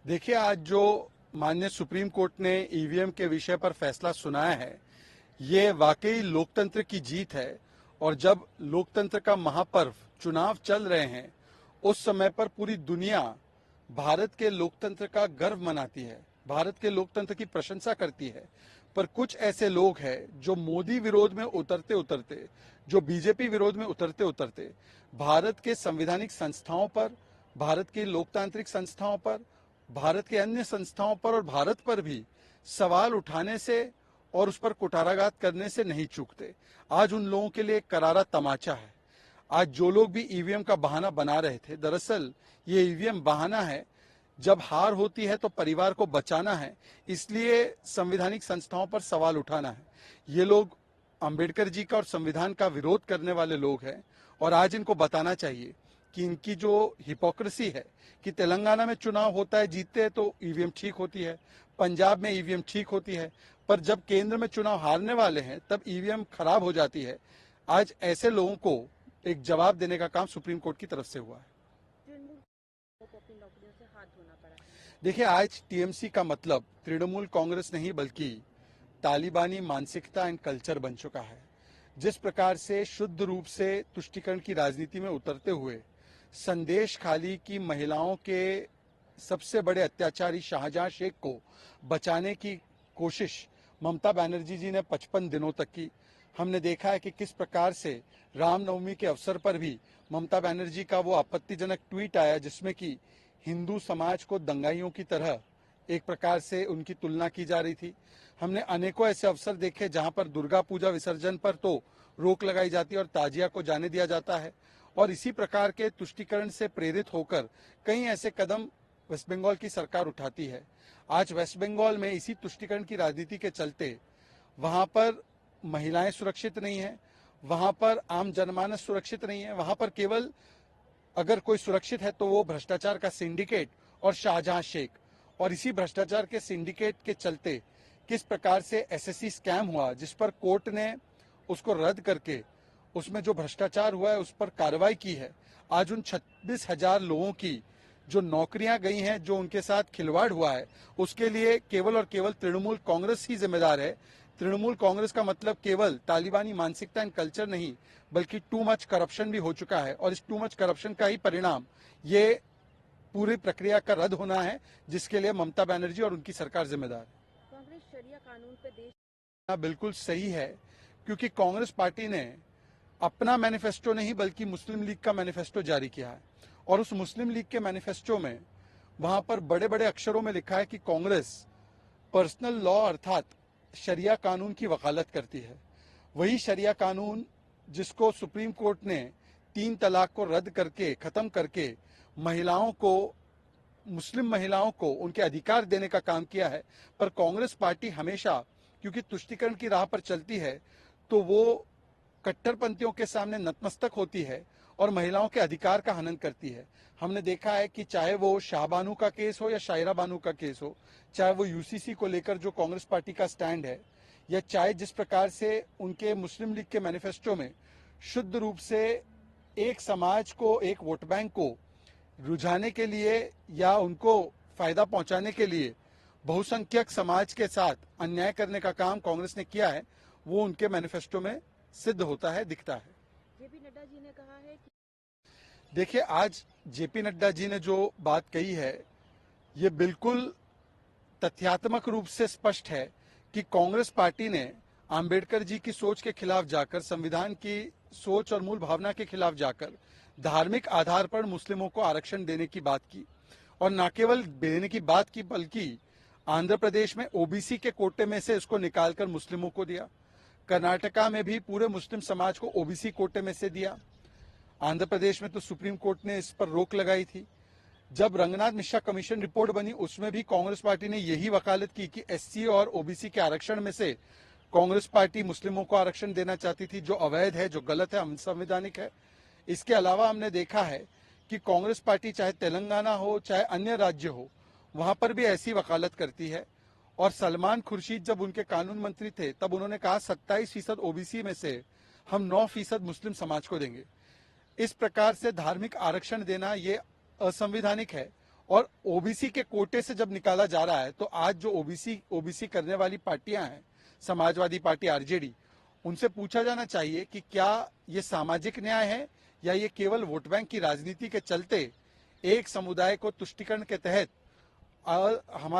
देखिए, आज जो माननीय सुप्रीम कोर्ट ने ईवीएम के विषय पर फैसला सुनाया है, ये वाकई लोकतंत्र की जीत है। और जब लोकतंत्र का महापर्व चुनाव चल रहे हैं, उस समय पर पूरी दुनिया भारत के लोकतंत्र का गर्व मनाती है, भारत के लोकतंत्र की प्रशंसा करती है। पर कुछ ऐसे लोग हैं जो मोदी विरोध में उतरते उतरते, जो बीजेपी विरोध में उतरते उतरते भारत के संवैधानिक संस्थाओं पर, भारत की लोकतांत्रिक संस्थाओं पर, भारत के अन्य संस्थाओं पर और भारत पर भी सवाल उठाने से और उस पर कुठाराघात करने से नहीं चूकते। आज उन लोगों के लिए करारा तमाचा है। आज जो लोग भी ईवीएम का बहाना बना रहे थे, दरअसल ये ईवीएम बहाना है। जब हार होती है तो परिवार को बचाना है, इसलिए संवैधानिक संस्थाओं पर सवाल उठाना है। ये लोग अंबेडकर जी का और संविधान का विरोध करने वाले लोग हैं। और आज इनको बताना चाहिए कि इनकी जो हिपोक्रेसी है कि तेलंगाना में चुनाव होता है, जीतते हैं तो ईवीएम ठीक होती है, पंजाब में ईवीएम ठीक होती है, पर जब केंद्र में चुनाव हारने वाले हैं तब ईवीएम खराब हो जाती है। आज ऐसे लोगों को एक जवाब देने का काम सुप्रीम कोर्ट की तरफ से हुआ है। देखिए, आज टीएमसी का मतलब तृणमूल कांग्रेस नहीं बल्कि तालिबानी मानसिकता एंड कल्चर बन चुका है। जिस प्रकार से शुद्ध रूप से तुष्टीकरण की राजनीति में उतरते हुए संदेश खाली की महिलाओं के सबसे बड़े अत्याचारी शाहजहां शेख को बचाने की कोशिश ममता बनर्जी जी ने 55 दिनों तक की। हमने देखा है कि किस प्रकार से रामनवमी के अवसर पर भी ममता बनर्जी का वो आपत्तिजनक ट्वीट आया जिसमें कि हिंदू समाज को दंगाइयों की तरह एक प्रकार से उनकी तुलना की जा रही थी। हमने अनेकों ऐसे अवसर देखे जहां पर दुर्गा पूजा विसर्जन पर तो रोक लगाई जाती है और ताजिया को जाने दिया जाता है। और इसी प्रकार के तुष्टीकरण से प्रेरित होकर कई ऐसे कदम वेस्ट बंगाल की सरकार उठाती है। आज वेस्ट बंगाल में इसी तुष्टीकरण की राजनीति के चलते वहां पर महिलाएं सुरक्षित नहीं है, वहां पर आम जनमानस सुरक्षित नहीं है। वहां पर केवल अगर कोई सुरक्षित है तो वो भ्रष्टाचार का सिंडिकेट और शाहजहां शेख। और इसी भ्रष्टाचार के सिंडिकेट के चलते किस प्रकार से एसएससी स्कैम हुआ, जिस पर कोर्ट ने उसको रद्द करके उसमें जो भ्रष्टाचार हुआ है उस पर कार्रवाई की है। आज उन 26,000 लोगों की जो नौकरियां गई हैं, जो उनके साथ खिलवाड़ हुआ है, उसके लिए केवल और केवल तृणमूल कांग्रेस ही जिम्मेदार है। तृणमूल कांग्रेस का मतलब केवल तालिबानी मानसिकता एंड कल्चर नहीं बल्कि टू मच करप्शन भी हो चुका है। और इस टू मच करप्शन का ही परिणाम ये पूरी प्रक्रिया का रद्द होना है, जिसके लिए ममता बनर्जी और उनकी सरकार जिम्मेदार है। कांग्रेस शरिया कानून पे देश बिल्कुल सही है, क्योंकि कांग्रेस पार्टी ने अपना मैनिफेस्टो नहीं बल्कि मुस्लिम लीग का मैनिफेस्टो जारी किया है। और उस मुस्लिम लीग के मैनिफेस्टो में वहां पर बड़े बड़े अक्षरों में लिखा है कि कांग्रेस पर्सनल लॉ अर्थात शरिया कानून की वकालत करती है। वही शरिया कानून जिसको सुप्रीम कोर्ट ने 3 तलाक को रद्द करके खत्म करके महिलाओं को, मुस्लिम महिलाओं को उनके अधिकार देने का काम किया है। पर कांग्रेस पार्टी हमेशा, क्योंकि तुष्टीकरण की राह पर चलती है, तो वो कट्टरपंथियों के सामने नतमस्तक होती है और महिलाओं के अधिकार का हनन करती है। हमने देखा है कि चाहे वो शाहबानू का केस हो या शायरा बानू का केस हो, चाहे वो यूसीसी को लेकर जो कांग्रेस पार्टी का स्टैंड है, या चाहे जिस प्रकार से उनके मुस्लिम लीग के मैनिफेस्टो में शुद्ध रूप से एक समाज को, एक वोट बैंक को रुझाने के लिए या उनको फायदा पहुंचाने के लिए बहुसंख्यक समाज के साथ अन्याय करने का काम कांग्रेस ने किया है, वो उनके मैनिफेस्टो में सिद्ध होता है, दिखता है। जेपी नड्डा जी ने कहा है कि देखिए, आज जेपी नड्डा जी ने जो बात कही है, ये बिल्कुल तथ्यात्मक रूप से स्पष्ट है कि कांग्रेस पार्टी ने अंबेडकर जी की सोच के खिलाफ जाकर, संविधान की सोच और मूल भावना के खिलाफ जाकर धार्मिक आधार पर मुस्लिमों को आरक्षण देने की बात की। और न केवल देने की बात की बल्कि आंध्र प्रदेश में ओबीसी के कोटे में से इसको निकालकर मुस्लिमों को दिया। कर्नाटका में भी पूरे मुस्लिम समाज को ओबीसी कोटे में से दिया। आंध्र प्रदेश में तो सुप्रीम कोर्ट ने इस पर रोक लगाई थी। जब रंगनाथ मिश्रा कमीशन रिपोर्ट बनी, उसमें भी कांग्रेस पार्टी ने यही वकालत की कि एससी और ओबीसी के आरक्षण में से कांग्रेस पार्टी मुस्लिमों को आरक्षण देना चाहती थी, जो अवैध है, जो गलत है, अनसंवैधानिक है। इसके अलावा हमने देखा है कि कांग्रेस पार्टी चाहे तेलंगाना हो चाहे अन्य राज्य हो, वहां पर भी ऐसी वकालत करती है। और सलमान खुर्शीद जब उनके कानून मंत्री थे तब उन्होंने कहा 27% ओबीसी में से हम 9% मुस्लिम समाज को देंगे। इस प्रकार से धार्मिक आरक्षण देना ये असंवैधानिक है और ओबीसी के कोटे से जब निकाला जा रहा है तो आज जो ओबीसी करने वाली पार्टियां हैं, समाजवादी पार्टी, आरजेडी, उनसे पूछा जाना चाहिए कि क्या ये सामाजिक न्याय है या ये केवल वोट बैंक की राजनीति के चलते एक समुदाय को तुष्टिकरण के तहत हमारे